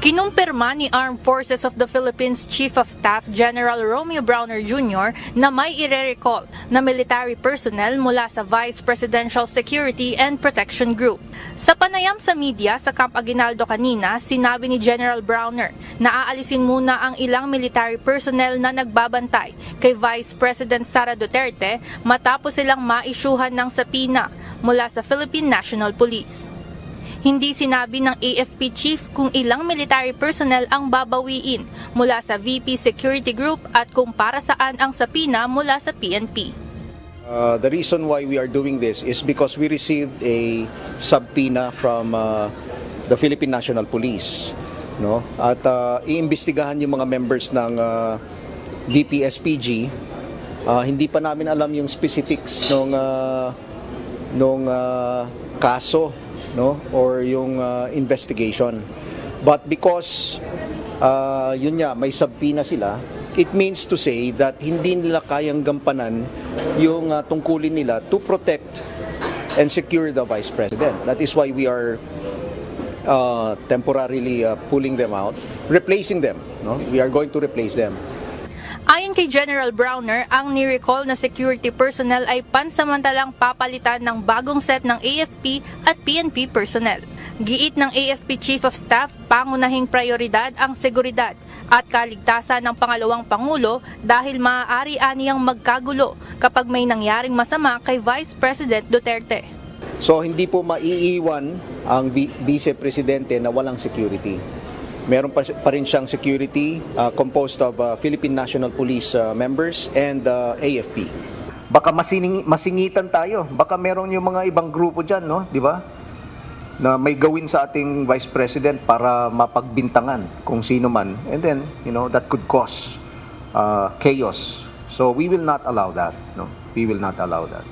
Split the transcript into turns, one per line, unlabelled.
Kinumpirma ni Armed Forces of the Philippines Chief of Staff General Romeo Browner Jr. na may ire-recall na military personnel mula sa Vice Presidential Security and Protection Group. Sa panayam sa media sa Camp Aguinaldo kanina, sinabi ni General Browner na aalisin muna ang ilang military personnel na nagbabantay kay Vice President Sara Duterte matapos silang maisyuhan ng sapina mula sa Philippine National Police. Hindi sinabi ng AFP chief kung ilang military personnel ang babawiin mula sa VP Security Group at kung para saan ang sapina mula sa PNP.
The reason why we are doing this is because we received a subpoena from the Philippine National Police, no? At iimbestigahan yung mga members ng VP SPG. Hindi pa namin alam yung specifics nung kaso, no, or yung investigation, but because yun nga, may subpoena sila, it means to say that hindi nila kayang gampanan yung tungkulin nila to protect and secure the Vice President. That is why we are temporarily pulling them out, replacing them, no? We are going to replace them.
Ayon kay General Browner, ang ni-recall na security personnel ay pansamantalang papalitan ng bagong set ng AFP at PNP personnel. Giit ng AFP Chief of Staff, pangunahing prioridad ang seguridad at kaligtasan ng pangalawang Pangulo dahil maaari aniyang magkagulo kapag may nangyaring masama kay Vice President Duterte.
So hindi po maiiwan ang Vice Presidente na walang security. Meron pa rin siyang security composed of Philippine National Police members and AFP.
Baka masingitan tayo. Baka meron yung mga ibang grupo dyan, no? Di ba? Na may gawin sa ating Vice President para mapagbintangan kung sino man. And then, that could cause chaos. So we will not allow that. No? We will not allow that.